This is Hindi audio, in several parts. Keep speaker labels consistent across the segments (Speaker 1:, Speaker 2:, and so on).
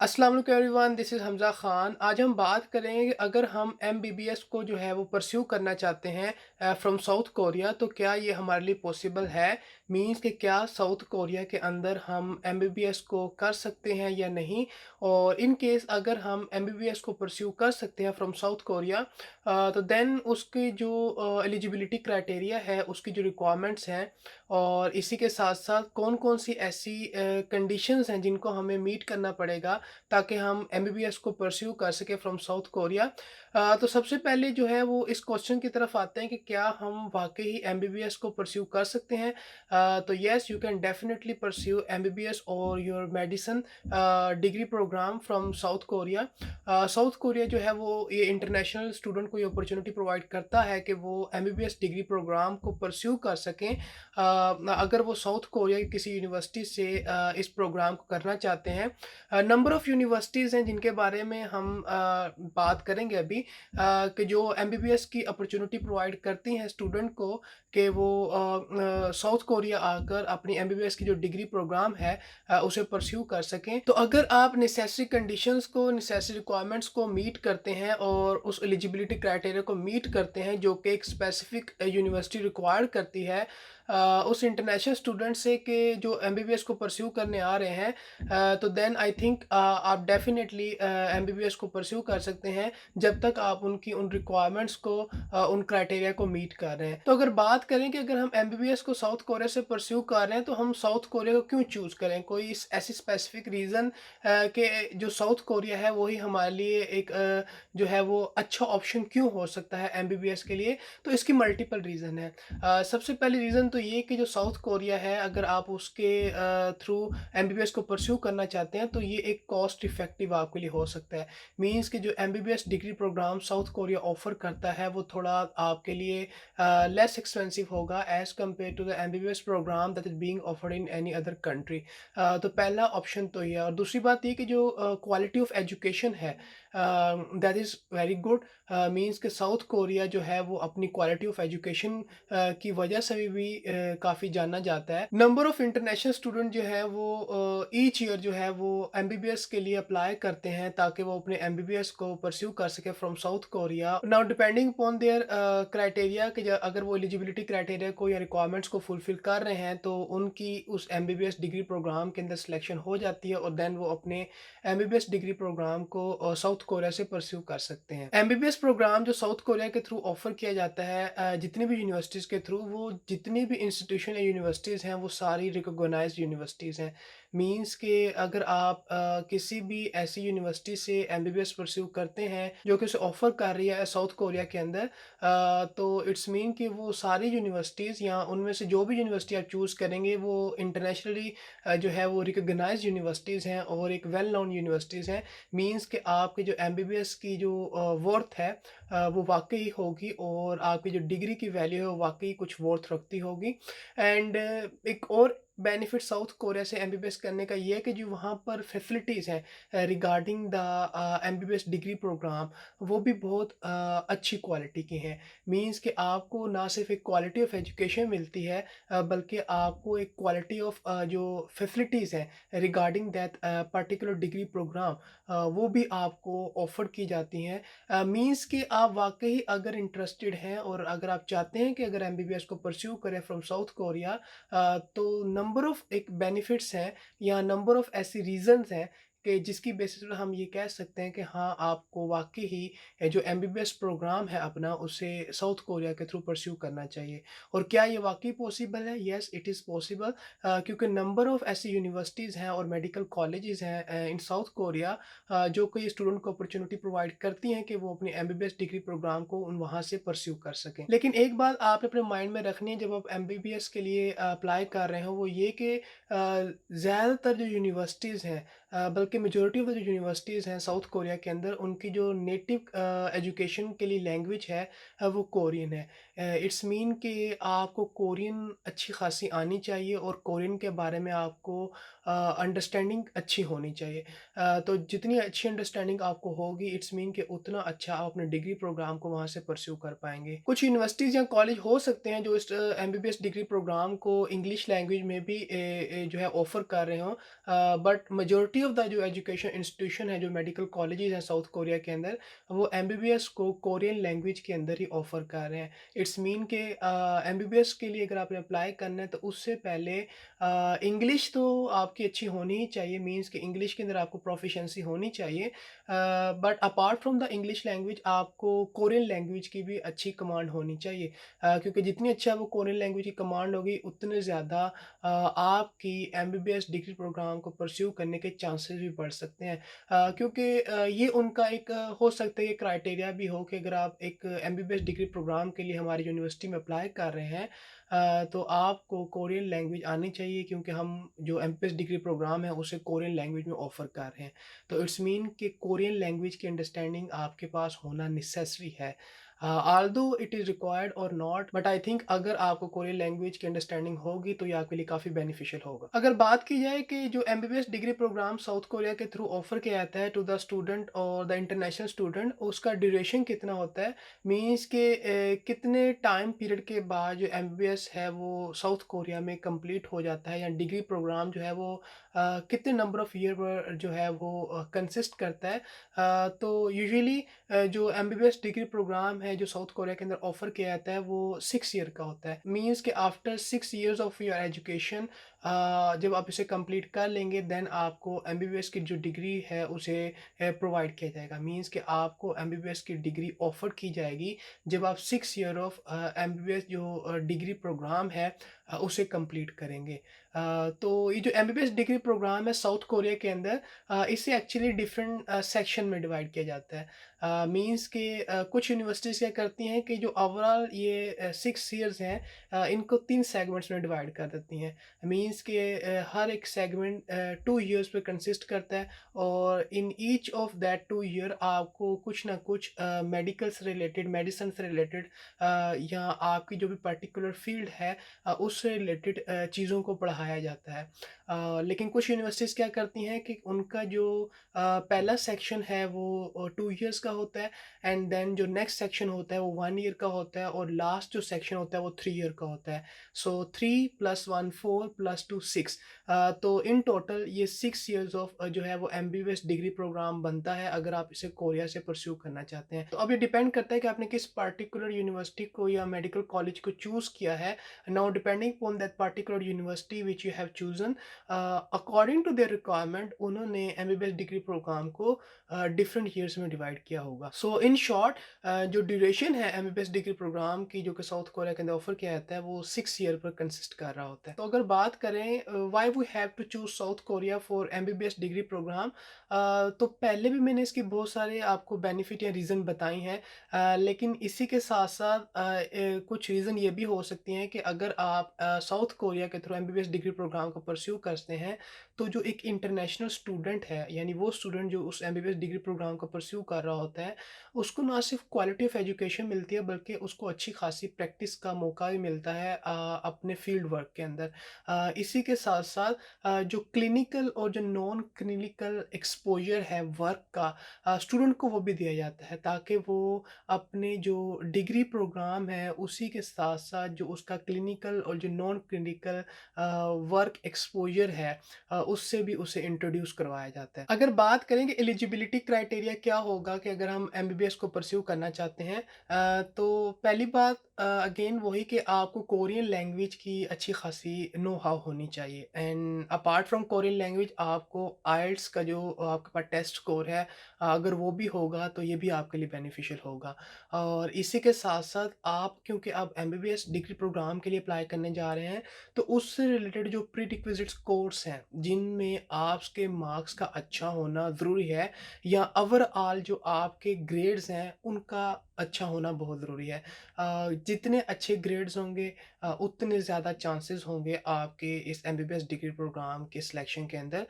Speaker 1: अस्सलाम वालेकुम everyone, this is Hamza Khan. आज हम बात करेंगे कि अगर हम एमबीबीएस को जो है वो परस्यू करना चाहते हैं फ्रॉम साउथ कोरिया, तो क्या ये हमारे लिए पॉसिबल है? मीन्स कि क्या साउथ कोरिया के अंदर हम एमबीबीएस को कर सकते हैं या नहीं? और इन केस अगर हम एमबीबीएस को परस्यू कर सकते हैं फ्रॉम साउथ कोरिया, तो देन उसकी जो एलिजिबिलिटी क्राइटेरिया है, उसकी जो रिक्वायरमेंट्स हैं, और इसी के साथ-साथ कौन-कौन सी ऐसी कंडीशंस हैं जिनको हमें मीट करना पड़ेगा ताकि हम एमबीबीएस को परस्यू कर सकें फ्रॉम साउथ कोरिया। तो सबसे पहले जो है वो इस क्वेश्चन की तरफ आते हैं कि क्या हम वाक़ई ही एमबीबीएस को परस्यू कर सकते हैं? तो yes, you can definitely pursue MBBS और your medicine degree programme from South Korea. South Korea जो है वो ये इंटरनेशनल स्टूडेंट को ये अपॉर्चुनिटी प्रोवाइड करता है कि वो एमबीबीएस डिग्री प्रोग्राम को परस्यू कर सकें, अगर वो साउथ कोरिया की किसी यूनिवर्सिटी से इस प्रोग्राम को करना चाहते हैं। नंबर ऑफ़ यूनिवर्सिटीज़ हैं जिनके बारे में हम बात करेंगे अभी, कि जो एमबीबीएस की अपॉर्चुनिटी प्रोवाइड करती हैं स्टूडेंट को कि वो साउथ कोरिया आकर अपनी एमबीबीएस की जो डिग्री प्रोग्राम है उसे परस्यू कर सकें। तो अगर आप नेसेसरी कंडीशंस को, नेसेसरी रिक्वायरमेंट्स को मीट करते हैं और उस एलिजिबिलिटी क्राइटेरिया को मीट करते हैं जो कि एक स्पेसिफिक यूनिवर्सिटी रिक्वायर्ड करती है उस इंटरनेशनल स्टूडेंट से कि जो एमबीबीएस को परस्यू करने आ रहे हैं, तो देन आई थिंक आप डेफिनेटली एमबीबीएस को परस्यू कर सकते हैं जब तक आप उनकी उन रिक्वायरमेंट्स को, उन क्राइटेरिया को मीट कर रहे हैं। तो अगर बात करें कि अगर हम एमबीबीएस को साउथ कोरिया से परस्यू कर रहे हैं तो हम साउथ कोरिया को क्यों चूज़ करें? कोई ऐसी स्पेसिफिक रीज़न कि जो साउथ कोरिया है वही हमारे लिए एक जो है वो अच्छा ऑप्शन क्यों हो सकता है एमबीबीएस के लिए? तो इसकी मल्टीपल रीज़न है। सबसे पहली रीज़न तो ये कि जो साउथ कोरिया है, अगर आप उसके थ्रू एमबीबीएस को परस्यू करना चाहते हैं तो ये एक कॉस्ट इफ़ेक्टिव आपके लिए हो सकता है। मीन्स कि जो MBBS degree program South Korea offer करता है वो थोड़ा आपके लिए लेस एक्सपेंसिव होगा as compare to the MBBS program that is being offered in any other country. तो पहला ऑप्शन तो ये है, और दूसरी बात ये कि जो क्वालिटी ऑफ एजुकेशन है that is very good. Means कि साउथ कोरिया जो है वो अपनी क्वालिटी ऑफ एजुकेशन की वजह से भी काफ़ी जाना जाता है। नंबर ऑफ इंटरनेशनल स्टूडेंट जो है वो ईच ईयर जो है वो एमबीबीएस के लिए अप्लाई करते हैं ताकि वो अपने एमबीबीएस को परस्यू कर सके from South Korea. Now depending upon their criteria कि अगर वो एलिजिबिलिटी क्राइटेरिया को या रिक्वायरमेंट्स को फुलफिल कर रहे हैं तो उनकी उस एमबीबीएस डिग्री प्रोग्राम के अंदर सिलेक्शन हो जाती है और देन वो अपने एमबीबीएस डिग्री प्रोग्राम को साउथ कोरिया से परस्यू कर सकते हैं। एमबीबीएस प्रोग्राम जो साउथ कोरिया के थ्रू ऑफर किया जाता है, जितनी भी यूनिवर्सिटीज़ के थ्रू, वो जितनी भी इंस्टीट्यूशन या यूनिवर्सिटीज़ हैं वो सारी रिकॉग्नाइज्ड यूनिवर्सिटीज़ हैं। मीन्स कि अगर आप किसी भी ऐसी यूनिवर्सिटी से एमबीबीएस परस्यू करते हैं जो कि उसे ऑफर कर रही है साउथ कोरिया के अंदर, तो इट्स मीन कि वो सारी यूनिवर्सिटीज़ या उनमें से जो भी यूनिवर्सिटी आप चूज़ करेंगे वो इंटरनेशनली जो है वो रिकॉग्नाइज्ड यूनिवर्सिटीज़ हैं और एक वेल नोन यूनिवर्सिटीज़ हैं। मीन्स कि आपके जो एमबीबीएस की जो वर्थ है वो वाक़ई होगी और आपकी जो डिग्री की वैल्यू है वो वाक़ई कुछ वर्थ रखती होगी। एंड एक और बेनिफिट साउथ कोरिया से एमबीबीएस करने का ये है कि जो वहाँ पर फैसिलिटीज़ हैं regarding the MBBS degree program, वो भी बहुत अच्छी क्वालिटी की हैं। मीन्स कि आपको ना सिर्फ एक क्वालिटी ऑफ एजुकेशन मिलती है, बल्कि आपको एक क्वालिटी ऑफ जो फैसिलिटीज़ हैं regarding that particular degree program, वो भी आपको ऑफ़र की जाती हैं। मीन्स कि आप वाक़ई अगर इंटरेस्टेड हैं और अगर आप चाहते हैं कि अगर एमबीबीएस को परस्यू करें फ्रॉम साउथ कोरिया, तो नंबर ऑफ़ एक बेनिफिट्स हैं या नंबर ऑफ़ ऐसी रीज़न्स हैं कि जिसकी बेसिस पे हम ये कह सकते हैं कि हाँ, आपको वाक़ई ही जो एमबीबीएस प्रोग्राम है अपना, उसे साउथ कोरिया के थ्रू परस्यू करना चाहिए। और क्या ये वाक़ई पॉसिबल है? येस, इट इज़ पॉसिबल, क्योंकि नंबर ऑफ़ ऐसी यूनिवर्सिटीज़ हैं और मेडिकल कॉलेजेस हैं इन साउथ कोरिया, जो कि स्टूडेंट को अपॉर्चुनिटी प्रोवाइड करती हैं कि वो अपनी एमबीबीएस डिग्री प्रोग्राम को उन वहाँ से परस्यू कर सकें। लेकिन एक बात आपने अपने माइंड में रखनी है जब आप एमबीबीएस के लिए अप्लाई कर रहे हो, वो ये कि ज़्यादातर जो यूनिवर्सिटीज़ हैं, बल्कि मेजॉरिटी ऑफ द जो यूनिवर्सिटीज़ हैं साउथ कोरिया के अंदर, उनकी जो नेटिव एजुकेशन के लिए लैंग्वेज है वो कोरियन है। इट्स मीन कि आपको कोरियन अच्छी खासी आनी चाहिए और कोरियन के बारे में आपको अंडरस्टैंडिंग अच्छी होनी चाहिए। तो जितनी अच्छी अंडरस्टैंडिंग आपको होगी इट्स मीन कि उतना अच्छा आप अपने डिग्री प्रोग्राम को वहाँ से परस्यू कर पाएँगे। कुछ यूनिवर्सिटीज़ या कॉलेज हो सकते हैं जो इस एमबीबीएस डिग्री प्रोग्राम को इंग्लिश लैंग्वेज में भी जो है ऑफ़र कर रहे हों। बट मेजॉरिटी ऑफ द जो एजुकेशन इंस्टीट्यूशन है, जो मेडिकल कॉलेजेस हैं साउथ कोरिया के अंदर, वो एमबीबीएस को कोरियन लैंग्वेज के अंदर ही ऑफ़र कर रहे हैं। इट्स मीन के एमबीबीएस के लिए अगर आपने अप्लाई करना है तो उससे पहले इंग्लिश तो आपकी अच्छी होनी ही चाहिए, मीन्स कि इंग्लिश के अंदर आपको प्रोफिशिएंसी होनी चाहिए। But apart from the English language आपको कोरियन लैंग्वेज की भी अच्छी कमांड होनी चाहिए। क्योंकि जितनी अच्छा वो कोरियन लैंग्वेज की कमांड होगी उतने ज़्यादा आपकी एमबीबीएस डिग्री प्रोग्राम को परस्यू करने के चांसेस भी बढ़ सकते हैं। क्योंकि ये उनका एक हो सकता है ये क्राइटेरिया भी हो कि अगर आप एक एमबीबीएस डिग्री प्रोग्राम के लिए हमारी यूनिवर्सिटी में अप्लाई कर रहे हैं, तो आपको कोरियन लैंग्वेज आनी चाहिए, क्योंकि हम जो एमबीबीएस डिग्री प्रोग्राम है उसे कोरियन लैंग्वेज में ऑफ़र कर रहे हैं। तो इट्स मीन कि कोरियन लैंग्वेज की अंडरस्टैंडिंग आपके पास होना नेसेसरी है। ऑल्दो इट इज़ रिक्वायर्ड और नॉट, बट आई थिंक अगर आपको कोरियन लैंग्वेज की अंडरस्टैंडिंग होगी तो ये आपके लिए काफ़ी बेनिफिशियल होगा। अगर बात की जाए कि जो MBBS degree program South Korea के थ्रू ऑफ़र किया जाता है टू द स्टूडेंट और द इंटरनेशनल स्टूडेंट, उसका ड्यूरेशन कितना होता है, मीन्स के कितने टाइम पीरियड के बाद जो एमबीबीएस है वो साउथ कोरिया में कंप्लीट हो जाता है, या डिग्री प्रोग्राम जो है वो कितने नंबर ऑफ़ ईयर पर जो है वो कंसिस्ट करता है। तो यूजुअली जो एमबीबीएस डिग्री प्रोग्राम है जो साउथ कोरिया के अंदर ऑफ़र किया जाता है वो 6 ईयर का होता है। मीन्स कि after 6 years of your education, जब आप इसे कंप्लीट कर लेंगे देन आपको एमबीबीएस की जो डिग्री है उसे प्रोवाइड किया जाएगा। मीन्स कि आपको एमबीबीएस की डिग्री ऑफ़र की जाएगी जब आप 6 ईयर ऑफ एमबीबीएस जो डिग्री प्रोग्राम है उसे कंप्लीट करेंगे। तो ये जो एमबीबीएस डिग्री प्रोग्राम है साउथ कोरिया के अंदर, इसे एक्चुअली डिफरेंट सेक्शन में डिवाइड किया जाता है। मीन्स कि कुछ यूनिवर्सिटीज़ क्या करती हैं कि जो ओवरऑल ये 6 ईयर्स हैं, इनको 3 सेगमेंट्स में डिवाइड कर देती हैं। मीन्स कि हर एक सेगमेंट 2 ईयर्स पे कंसिस्ट करता है, और in each of that 2 year आपको कुछ ना कुछ मेडिकल से रिलेटेड, मेडिसिन से रिलेटेड, या आपकी जो भी पर्टिकुलर फील्ड है उससे रिलेटेड चीज़ों को पढ़ाया जाता है। लेकिन कुछ यूनिवर्सिटीज़ क्या करती हैं कि उनका जो पहला सेक्शन है वो 2 ईयर्स का होता है, एंड देन जो नेक्स्ट सेक्शन होता है वो 1 ईयर का होता है, और लास्ट जो सेक्शन होता है वो 3 ईयर का होता है। सो 3 + 1 4 + 2 6। तो इन टोटल ये 6 ईयर्स ऑफ जो है वो एमबीबीएस डिग्री प्रोग्राम बनता है अगर आप इसे कोरिया से परस्यू करना चाहते हैं। तो अब ये डिपेंड करता है कि आपने किस पर्टिकुलर यूनिवर्सिटी को या मेडिकल कॉलेज को चूज़ किया है। Now, depending upon that particular university which you have chosen, according to their requirement, उन्होंने एमबीबीएस डिग्री प्रोग्राम को डिफरेंट ईयर्स में डिवाइड किया होगा। सो इन शॉर्ट, जो ड्यूरेशन है एमबीबीएस डिग्री प्रोग्राम की जो कि साउथ कोरिया के अंदर ऑफर किया जाता है वो 6 ईयर पर कंसिस्ट कर रहा होता है। तो अगर बात करें why we have to choose South Korea for MBBS degree program, तो पहले भी मैंने इसके बहुत सारे आपको बेनिफिट या रीज़न बताई हैं। लेकिन इसी के साथ-साथ कुछ रीज़न ये भी हो सकती हैं कि अगर आप साउथ कोरिया के थ्रू एमबीबीएस डिग्री प्रोग्राम को परस्यू करते हैं, तो जो एक इंटरनेशनल स्टूडेंट है, यानी वो स्टूडेंट जो उस एमबीबीएस डिग्री प्रोग्राम को परस्यू कर रहा होता है, उसको ना सिर्फ क्वालिटी ऑफ एजुकेशन मिलती है, बल्कि उसको अच्छी खासी प्रैक्टिस का मौका भी मिलता है अपने फील्ड वर्क के अंदर। इसी के साथ-साथ जो क्लिनिकल और जो नॉन क्लिनिकल एक्सपोज़र है वर्क का, स्टूडेंट को वो भी दिया जाता है, ताकि वो अपने जो डिग्री प्रोग्राम है उसी के साथ-साथ जो उसका क्लिनिकल और जो नॉन क्लिनिकल वर्क एक्सपोज़र है, उससे भी उसे इंट्रोड्यूस करवाया जाता है। अगर बात करें कि एलिजिबिलिटी क्राइटेरिया क्या होगा कि अगर हम एमबीबीएस को परस्यू करना चाहते हैं, तो पहली बात अगेन वही कि आपको कोरियन लैंग्वेज की अच्छी खासी नो हाउ होनी चाहिए, and apart from Korean language आपको आइल्स का जो आपके पास टेस्ट स्कोर है, अगर वो भी होगा तो ये भी आपके लिए बेनिफिशियल होगा। और इसी के साथ-साथ आप, क्योंकि आप एमबीबीएस डिग्री प्रोग्राम के लिए अप्लाई करने जा रहे हैं, तो उससे रिलेटेड जो प्रीरिक्विज़िट्स कोर्स हैं, जिनमें आपके मार्क्स का अच्छा होना ज़रूरी है, या ओवरऑल जो आपके ग्रेड्स हैं, उनका अच्छा होना बहुत ज़रूरी है। जितने अच्छे ग्रेड्स होंगे उतने ज़्यादा चांसेस होंगे आपके इस एमबीबीएस डिग्री प्रोग्राम के सिलेक्शन के अंदर।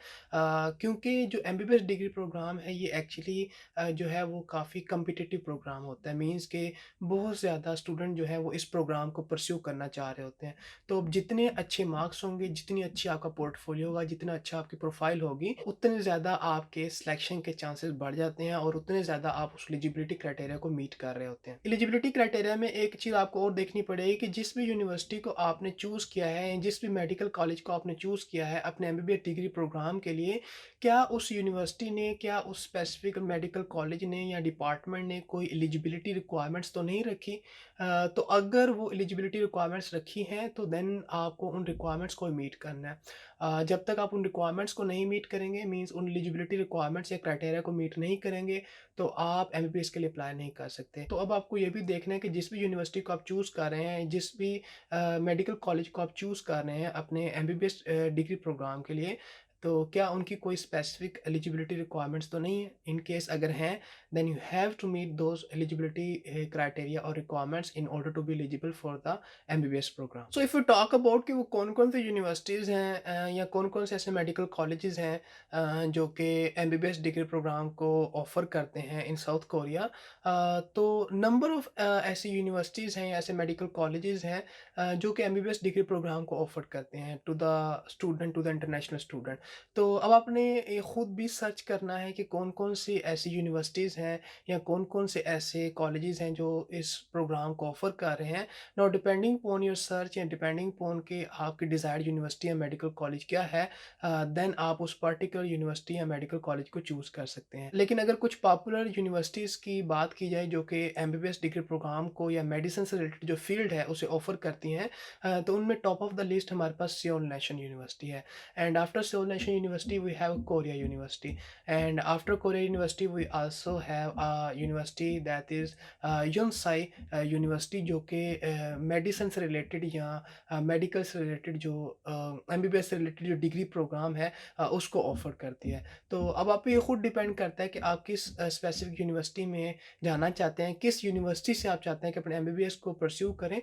Speaker 1: क्योंकि जो एमबीबीएस डिग्री प्रोग्राम है ये एक्चुअली जो है वो काफ़ी कॉम्पिटिटिव प्रोग्राम होता है। मीन्स के बहुत ज़्यादा स्टूडेंट जो है वो इस प्रोग्राम को परस्यू करना चाह रहे होते हैं। तो जितने अच्छे मार्क्स होंगे, जितनी अच्छी आपका पोर्टफोलियो होगा, जितना अच्छा आपकी प्रोफाइल होगी, उतने ज़्यादा आपके सिलेक्शन के चांसेस बढ़ जाते हैं और उतने ज़्यादा आप उस एलिजिबिलिटी क्राइटेरिया को मीट कर रहे होते हैं। एलिजिबिलिटी क्राइटेरिया में एक चीज़ आपको और देखनी पड़ेगी कि जिस भी यूनिवर्सिटी को आपने चूज़ किया है, जिस भी मेडिकल कॉलेज को आपने चूज़ किया है अपने एमबीबीएस डिग्री प्रोग्राम के लिए, क्या उस यूनिवर्सिटी ने, क्या उस स्पेसिफिक मेडिकल कॉलेज ने या डिपार्टमेंट ने कोई एलिजिबिलिटी रिक्वायरमेंट्स तो नहीं रखी? तो अगर वो एलिजिबिलिटी रिक्वायरमेंट्स रखी हैं तो देन आपको उन रिक्वायरमेंट्स को मीट करना है। जब तक आप उन रिक्वायरमेंट्स को नहीं मीट करेंगे, मीन्स उन एलिजिबिलिटी रिक्वायरमेंट्स या क्राइटेरिया को मीट नहीं करेंगे, तो आप एमबीबीएस के लिए अप्लाई नहीं कर सकते। तो अब आपको ये भी देखना है कि जिस भी यूनिवर्सिटी को आप चूज़ कर रहे हैं, जिस भी मेडिकल कॉलेज को आप चूज़ कर रहे हैं अपने एमबीबीएस डिग्री प्रोग्राम के लिए, तो क्या उनकी कोई स्पेसिफिक एलिजिबिलिटी रिक्वायरमेंट्स तो नहीं है? इन केस अगर हैं, then you have to meet those eligibility criteria और requirements in order to be eligible for the MBBS programme. So if you talk about कि वो कौन-कौन सी यूनिवर्सिटीज़ हैं या कौन-कौन से ऐसे मेडिकल कॉलेजेस हैं जो कि एमबीबीएस डिग्री प्रोग्राम को ऑफ़र करते हैं इन साउथ कोरिया। तो नंबर ऑफ़ ऐसी यूनिवर्सिटीज़ हैं, ऐसे मेडिकल कॉलेजेस हैं जो कि एमबीबीएस डिग्री प्रोग्राम को ऑफ़र करते हैं to the student, to the international student. तो अब आपने ये खुद भी सर्च करना है कि कौन-कौन सी ऐसी यूनिवर्सिटीज़ हैं या कौन-कौन से ऐसे कॉलेजेस हैं जो इस प्रोग्राम को ऑफ़र कर रहे हैं। Now depending upon your search या डिपेंडिंग अपॉन कि आपकी डिज़ायर्ड यूनिवर्सिटी या मेडिकल कॉलेज क्या है, देन आप उस पर्टिकुलर यूनिवर्सिटी या मेडिकल कॉलेज को चूज़ कर सकते हैं। लेकिन अगर कुछ पॉपुलर यूनिवर्सिटीज़ की बात की जाए जो कि एमबीबीएस डिग्री प्रोग्राम को या मेडिसिन से रिलेटेड जो फ़ील्ड है उसे ऑफ़र करती हैं, तो उनमें टॉप ऑफ द लिस्ट हमारे पास सियोल नेशन यूनिवर्सिटी है। And after Seoul nation university we have Korea university, and after Korea university we also have a university that is Yonsei university, जो कि मेडिसिन से रिलेटेड या मेडिकल से रिलेटेड जो एमबीबीएस से रिलेटेड जो डिग्री प्रोग्राम है उसको ऑफ़र करती है। तो अब आप पे ये खुद डिपेंड करता है कि आप किस स्पेसिफिक यूनिवर्सिटी में जाना चाहते हैं, किस यूनिवर्सिटी से आप चाहते हैं कि अपने एमबीबीएस को परस्यू करें।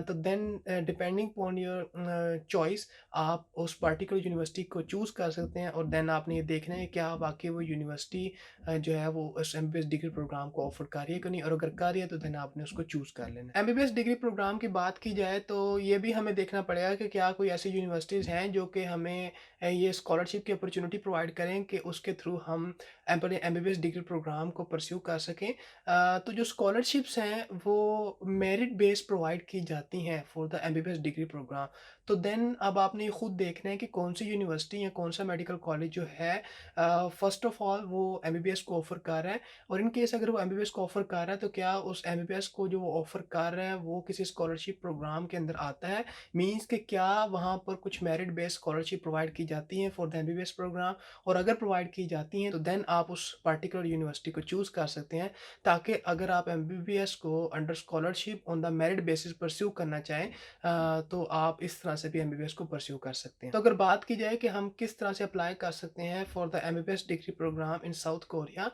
Speaker 1: तो then depending upon your choice आप उस पर्टिकुलर यूनिवर्सिटी को चूज़ कर सकते हैं और देन आपने ये देखना है कि क्या वाक़ई वो यूनिवर्सिटी जो है वो उस एमबीबीएस डिग्री प्रोग्राम को ऑफ़र कर रही है कि नहीं, और अगर कर रही है तो देन आपने उसको चूज़ कर लेना है। एमबीबीएस डिग्री प्रोग्राम की बात की जाए तो ये भी हमें देखना पड़ेगा कि क्या कोई ऐसी यूनिवर्सिटीज़ हैं जो कि हमें ये स्कॉलरशिप की अपॉर्चुनिटी प्रोवाइड करें कि उसके थ्रू हम अपने एमबीबीएस डिग्री प्रोग्राम को परस्यू कर सकें। तो जो स्कॉलरशिप्स हैं वो मेरिट बेस प्रोवाइड की जाती हैं for the MBBS degree program. तो देन अब आपने ये खुद देखना है कि कौन सी यूनिवर्सिटी या कौन सा मेडिकल कॉलेज जो है फर्स्ट ऑफ ऑल वो एमबीबीएस को ऑफ़र कर रहा है, और इन केस अगर वो एमबीबीएस को ऑफ़र कर रहा है तो क्या उस एमबीबीएस को जो वो ऑफ़र कर रहा है वो किसी स्कॉलरशिप प्रोग्राम के अंदर आता है। मीन्स कि क्या वहाँ पर कुछ मेरिट बेस्ड स्कॉलरशिप प्रोवाइड की जाती हैं फॉर द एमबीबीएस प्रोग्राम, और अगर प्रोवाइड की जाती हैं तो देन आप उस पर्टिकुलर यूनिवर्सिटी को चूज़ कर सकते हैं, ताकि अगर आप एमबीबीएस को under scholarship on the merit basis pursue करना चाहें तो आप इस तरह से भी एमबीबीएस को परस्यू कर सकते हैं। तो अगर बात की जाए कि हम किस तरह से अप्लाई कर सकते हैं for the MBBS degree program in South Korea,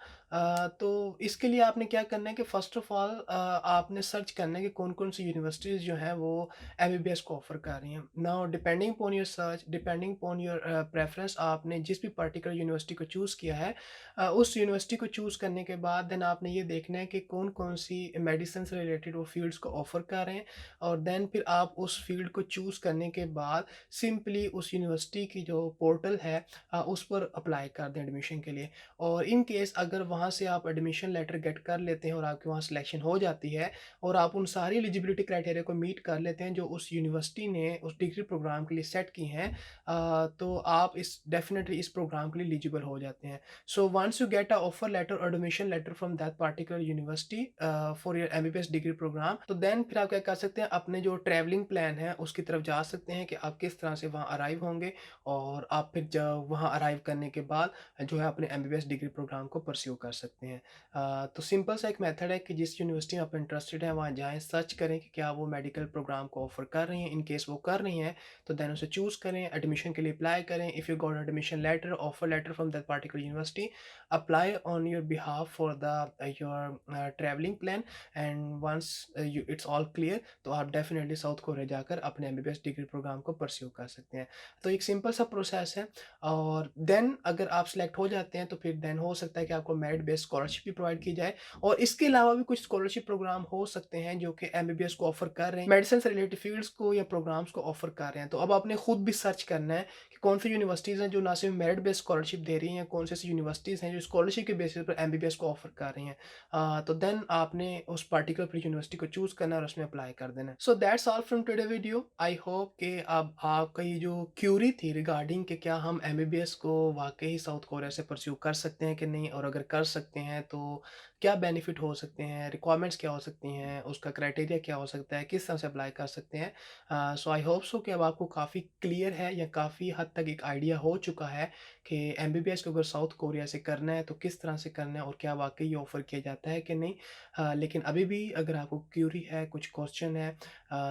Speaker 1: तो इसके लिए आपने क्या करना है कि फ़र्स्ट ऑफ ऑल आपने सर्च करना है कि कौन-कौन सी यूनिवर्सिटीज़ जो हैं वो एमबीबीएस को ऑफ़र कर रही हैं। Now depending upon your search, depending upon your preference, आपने जिस भी पर्टिकुलर यूनिवर्सिटी को चूज़ किया है, उस यूनिवर्सिटी को चूज़ करने के बाद देन आपने ये देखना है कि कौन-कौन सी मेडिसिन से रिलेटेड वो फ़ील्ड्स को ऑफ़र कर रहे हैं, और देन फिर आप उस फ़ील्ड को चूज़ करने के बाद सिंपली उस यूनिवर्सिटी की जो पोर्टल है उस पर अप्लाई कर दें एडमिशन के लिए। और इन केस अगर वहाँ से आप एडमिशन लेटर गेट कर लेते हैं और आपके वहाँ सिलेक्शन हो जाती है और आप उन सारी एलिजिबिलिटी क्राइटेरिया को मीट कर लेते हैं जो उस यूनिवर्सिटी ने उस डिग्री प्रोग्राम के लिए सेट की हैं, तो आप इस डेफिनेटली इस प्रोग्राम के लिए एलिजिबल हो जाते हैं। So once you get a offer letter और admission letter from that particular university for your MBBS degree program, तो देन फिर आप क्या कर सकते हैं, अपने जो ट्रैवलिंग प्लान है उसकी तरफ जा सकते सकते हैं कि आप किस तरह से वहाँ अराइव होंगे और आप फिर जब वहाँ अराइव करने के बाद जो है अपने एमबीबीएस डिग्री प्रोग्राम को परस्यू कर सकते हैं। तो सिंपल सा एक मेथड है कि जिस यूनिवर्सिटी में आप इंटरेस्टेड हैं वहाँ जाएँ, सर्च करें कि क्या वो मेडिकल प्रोग्राम को ऑफ़र कर रही हैं। इन केस वो कर रही हैं तो देन उसे चूज़ करें, एडमिशन के लिए अप्लाई करें। If you got admission letter, offer letter from that particular university, apply on your behalf for the your travelling plan and once it's all clear तो आप डेफिनेटली साउथ कोरिया जाकर अपने एमबीबीएस डिग्री प्रोग्राम को परस्यू कर सकते हैं। तो एक सिंपल सा प्रोसेस है और देन अगर आप सिलेक्ट हो जाते हैं तो फिर देन हो सकता है कि आपको मेरिट बेस्ड स्कॉलरशिप भी प्रोवाइड की जाए और इसके अलावा भी कुछ स्कॉलरशिप प्रोग्राम हो सकते हैं जो कि एमबीबीएस को ऑफर कर रहे हैं, मेडिसिन से रिलेटेड फील्ड्स को या प्रोग्राम्स को ऑफर कर रहे हैं। तो अब आपने खुद भी सर्च करना है कि कौन सी यूनिवर्सिटीज़ हैं जो ना सिर्फ मेरिट बेस्ड स्कॉलरशिप दे रही हैं, कौन सी ऐसी यूनिवर्सिटीज़ हैं जो स्कॉलरशिप के बेसिस पर एमबीबीएस को ऑफर कर रही हैं। तो देन आपने उस पार्टिकुलर यूनिवर्सिटी को चूज़ करना है और उसमें अप्लाई कर देना है। So that's all from today video. I hope कि अब आपका ये जो क्यूरी थी रिगार्डिंग कि क्या हम एमबीबीएस को वाक़ई साउथ कोरिया से परस्यू कर सकते हैं कि नहीं और अगर कर सकते हैं तो क्या बेनिफिट हो सकते हैं, रिक्वायरमेंट्स क्या हो सकती हैं, उसका क्राइटेरिया क्या हो सकता है, किस तरह से अप्लाई कर सकते हैं। सो आई होप सो कि अब आपको काफ़ी क्लियर है या काफ़ी हद तक एक आइडिया हो चुका है कि एमबीबीएस को अगर साउथ कोरिया से करना है तो किस तरह से करना है और क्या वाक़ई ये ऑफ़र किया जाता है कि नहीं। लेकिन अभी भी अगर आपको क्यूरी है, कुछ क्वेश्चन है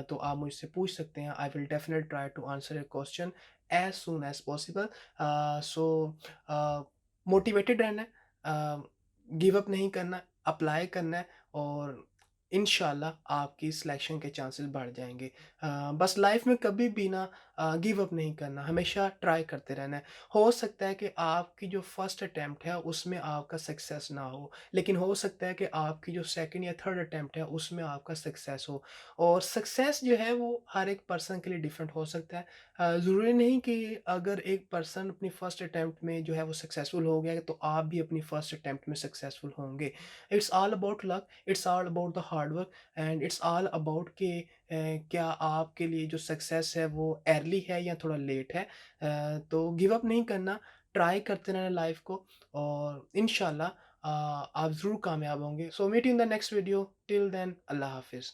Speaker 1: तो आप मुझसे पूछ सकते हैं। I will definitely try to answer your question as soon as possible. So motivated रहना है, गिव अप नहीं करना, अप्लाई करना है और इंशाल्लाह आपकी सिलेक्शन के चांसेस बढ़ जाएँगे। बस लाइफ़ में कभी भी ना गिव अप नहीं करना, हमेशा ट्राई करते रहना है। हो सकता है कि आपकी जो फर्स्ट अटेम्प्ट है उसमें आपका सक्सेस ना हो, लेकिन हो सकता है कि आपकी जो सेकंड या थर्ड अटेम्प्ट है उसमें आपका सक्सेस हो और सक्सेस जो है वो हर एक पर्सन के लिए डिफरेंट हो सकता है। ज़रूरी नहीं कि अगर एक पर्सन अपनी फर्स्ट अटेम्प्ट में जो है वो सक्सेसफुल हो गया तो आप भी अपनी फर्स्ट अटेम्प्ट में सक्सेसफुल होंगे। It's all about luck, it's all about the hard work and it's all about कि क्या आपके लिए जो सक्सेस है वो अर्ली है या थोड़ा लेट है। तो गिव अप नहीं करना, ट्राई करते रहना लाइफ को और इंशाल्लाह आप ज़रूर कामयाब होंगे। So meet you in the next video, till then अल्लाह हाफ़िज़।